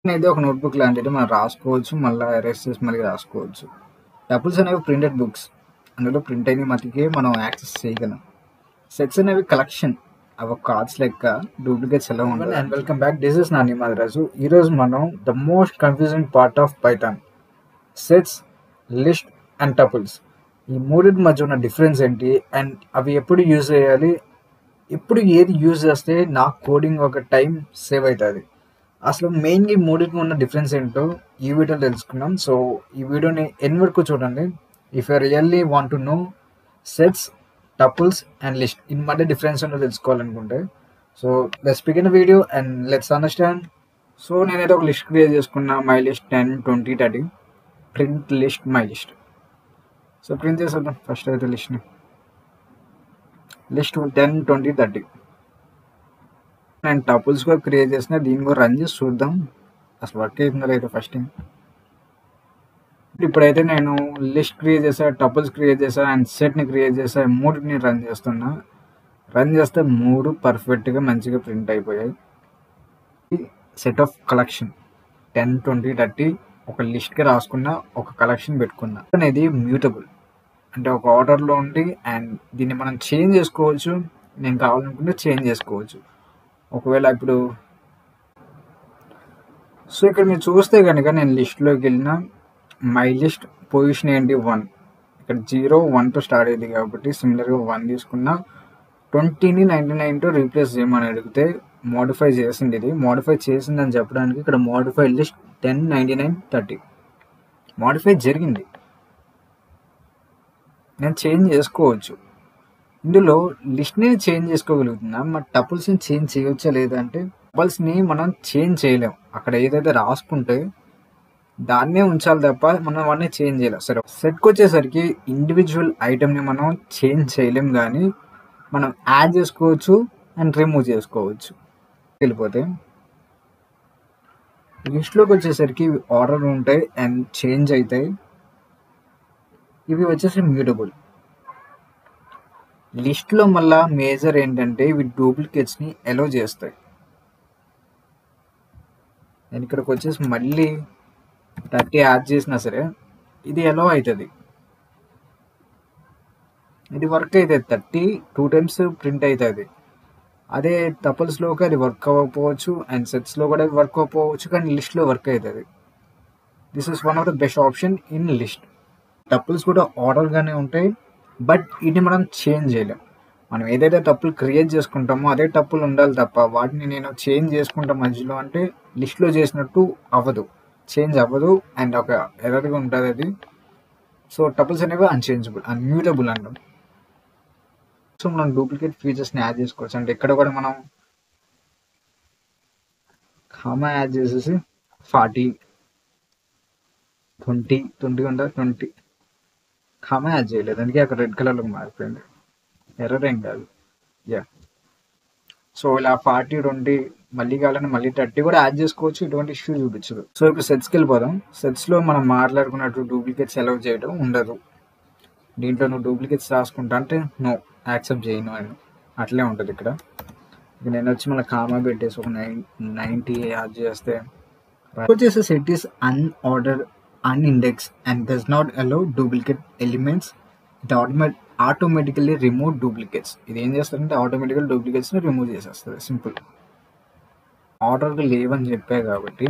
అనేది ఒక నోట్‌బుక్ లాంటిది. మనం రాసుకోవచ్చు. మళ్ళా ఎరేజ్ చేసి మళ్ళీ రాసుకోవచ్చు. టపుల్స్ అనేవి ప్రింటెడ్ బుక్స్. అందులో ప్రింట్ అయిన మటికే మనం యాక్సెస్ చేయగలం. సెట్స్ అనేవి కలెక్షన్. అవి కార్డ్స్ లెక్క డూప్లికేట్స్ ఎలా ఉండవు. And welcome back. This is Nani Madiraju. ఈరోజు మనం the most confusing part of Python sets, list and tuples. ఈ మూడింటి మధ్య ఉన్న డిఫరెన్స్ ఏంటి అండ్ అవి ఎప్పుడు యూజ్ చేయాలి, ఎప్పుడు ఏది యూజ్ చేస్తే నాకు కోడింగ్ ఒక టైం సేవ్ అవుతుంది, అసలు మెయిన్గా ఈ మూడింటికి ఉన్న డిఫరెన్స్ ఏంటో ఈ వీడియోలో తెలుసుకున్నాం. సో ఈ వీడియోని ఎన్ని వరకు చూడండి. If you really want to know sets, tuples and list in మధ్య డిఫరెన్స్ ఏంటో తెలుసుకోవాలనుకుంటే so let's begin video and let's understand. So నేనైతే ఒక లిస్ట్ క్రియేట్ చేసుకున్నా, my list 10, 20, 30 print list my list. So print చేసేద్దాం ఫస్ట్ అయితే list 10, 20, 30. నేను tuples కూడా క్రియేట్ చేసిన, దీన్ని కూడా రన్ చేసి చూద్దాం అసలు వర్క్ అవుతుందో లేదో ఫస్ట్ టైం. ఇప్పుడైతే నేను లిస్ట్ క్రియేట్ చేసా, టపుల్స్ క్రియేట్ చేసా అండ్ సెట్ని క్రియేట్ చేసా, మూడుని రన్ చేస్తున్నా. రన్ చేస్తే మూడు పర్ఫెక్ట్గా మంచిగా ప్రింట్ అయిపోయాయి. సెట్ ఆఫ్ కలెక్షన్ 10, 20, 30 ఒక లిస్ట్కి రాసుకున్నా, ఒక కలెక్షన్ పెట్టుకున్నా. అనేది మ్యూటబుల్ అంటే ఒక ఆర్డర్లో ఉండి అండ్ దీన్ని మనం చేంజ్ చేసుకోవచ్చు. నేను కావాలనుకుంటే చేంజ్ చేసుకోవచ్చు. ఒకవేళ ఇప్పుడు సో ఇక్కడ మీరు చూస్తే కనుక నేను లిస్ట్లోకి వెళ్ళిన, మై లిస్ట్ పొజిషన్ ఏంటి 1, ఇక్కడ 0, 1తో స్టార్ట్ అయ్యింది కాబట్టి సిమిలర్గా 1 తీసుకున్నా. 20ని 99తో రీప్లేస్ చేయమని అడిగితే మోడిఫై చేసింది. ఇది మోడిఫై చేసిందని చెప్పడానికి ఇక్కడ మోడిఫై లిస్ట్ 10, 99, 30 మోడిఫై జరిగింది. నేను చేంజ్ చేసుకోవచ్చు. ఇందులో లిస్ట్ని చేంజ్ చేసుకోగలుగుతున్నాం, మరి టపుల్స్ని చేంజ్ చేయవచ్చా లేదా అంటే టపుల్స్ని మనం చేంజ్ చేయలేం. అక్కడ ఏదైతే రాసుకుంటే దాన్నే ఉంచాలి తప్ప మనం వాటిని చేంజ్ చేయలేం. సరే, సెట్కి వచ్చేసరికి ఇండివిజువల్ ఐటమ్ని మనం చేంజ్ చేయలేం, కానీ మనం యాడ్ చేసుకోవచ్చు అండ్ రిమూవ్ చేసుకోవచ్చు. వెళ్ళిపోతే లిస్ట్లోకి వచ్చేసరికి ఇవి ఆర్డర్ ఉంటాయి అండ్ చేంజ్ అవుతాయి. ఇవి వచ్చేసి మ్యూటబుల్. లిస్ట్లో మళ్ళా మేజర్ ఏంటంటే ఇవి డూప్లికేట్స్ని ఎలో చేస్తాయి. నేను ఇక్కడికి వచ్చేసి మళ్ళీ 30 యాడ్ చేసినా సరే ఇది ఎలో అవుతుంది, ఇది వర్క్ అవుతుంది. 30 2 times ప్రింట్ అవుతుంది. అదే టపుల్స్లోకి అది వర్క్ అవ్వకపోవచ్చు అండ్ సెట్స్లో కూడా వర్క్ అవ్వకపోవచ్చు, కానీ లిస్ట్లో వర్క్ అవుతుంది. This is one of the best option in list. Tuples కూడా ఆర్డర్గానే ఉంటాయి, బట్ ఇది మనం చేంజ్ చేయలేం. మనం ఏదైతే టప్పులు క్రియేట్ చేసుకుంటామో అదే టప్పులు ఉండాలి తప్ప వాటిని నేను చేంజ్ చేసుకుంటా మధ్యలో అంటే లిస్ట్లో చేసినట్టు అవ్వదు, చేంజ్ అవ్వదు అండ్ ఒక ఎర్రర్గా ఉంటుంది అది. సో టపుల్స్ అనేవి అన్చేంజబుల్, అన్మ్యూటబుల్ అంటాం. సో మనం డూప్లికేట్ ఫీచర్స్ని యాడ్ చేసుకోవచ్చు. అంటే ఇక్కడ కూడా మనం కామా యాడ్ చేసేసి 40, 20 ఉంటుంది. 20 కామా యాడ్ చేయలేదు, అందుకే అక్కడ రెడ్ కలర్లోకి మారిపోయింది. ఎర్రర్ ఏం కాదు. యా, సో ఇలా 40, 20 మళ్ళీ కావాలని మళ్ళీ 30 కూడా యాడ్ చేసుకోవచ్చు, ఎటువంటి ఇష్యూ చూపించదు. సో ఇప్పుడు సెట్స్కి వెళ్ళిపోదాం. సెట్స్లో మనం మాట్లాడుకున్నట్టు డూప్లికేట్స్ అలౌ చేయడం ఉండదు. దీంట్లో నువ్వు డూప్లికేట్స్ రాసుకుంటా అంటే నో, యాక్సెప్ట్ చేయను అని అట్లే ఉంటుంది. ఇక్కడ నేను వచ్చి మళ్ళీ కామా పెట్టేసి ఒక 90 యాడ్ చేస్తే వచ్చేసి set is unorder, unindex and does not allow duplicate elements. It automatically remove duplicates. ఇది ఏం చేస్తారంటే ఆటోమేటికల్ డూప్లికేట్స్ని రిమూవ్ చేసేస్తుంది. సింపుల్. ఆర్డర్గా లేవని చెప్పా కాబట్టి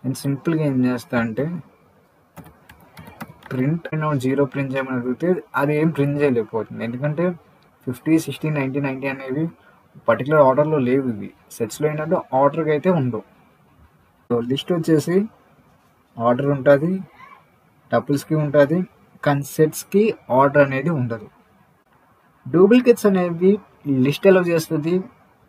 నేను సింపుల్గా ఏం చేస్తా అంటే ప్రింట్ 0 ప్రింట్ చేయమని అడిగితే అది ఏం ప్రింట్ చేయలేకపోతుంది, ఎందుకంటే 50, 60, 90, 90 అనేవి పర్టికులర్ ఆర్డర్లో లేవు. ఇవి సెట్స్లో ఏంటంటే ఆర్డర్కి అయితే ఉండవు. సో లిస్ట్ వచ్చేసి ఆర్డర్ ఉంటుంది, టపుల్స్కి ఉంటుంది, కానీ సెట్స్కి ఆర్డర్ అనేది ఉండదు. డూప్లికేట్స్ అనేవి లిస్ట్ అలౌ చేస్తుంది,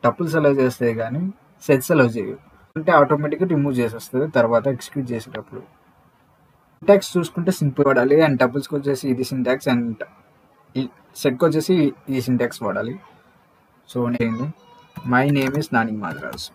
టపుల్స్ అలౌ చేస్తాయి, కానీ సెట్స్ అలౌ చేయవు. అంటే ఆటోమేటిక్గా రిమూవ్ చేసేస్తుంది తర్వాత ఎగ్జిక్యూట్ చేసేటప్పుడు. సింటాక్స్ చూసుకుంటే సింపుల్ వాడాలి అండ్ టపుల్స్కి వచ్చేసి ఇది సింటాక్స్ అండ్ సెట్కి వచ్చేసి ఈ సింటాక్స్ వాడాలి. సో నేను my name is Nani Madiraj.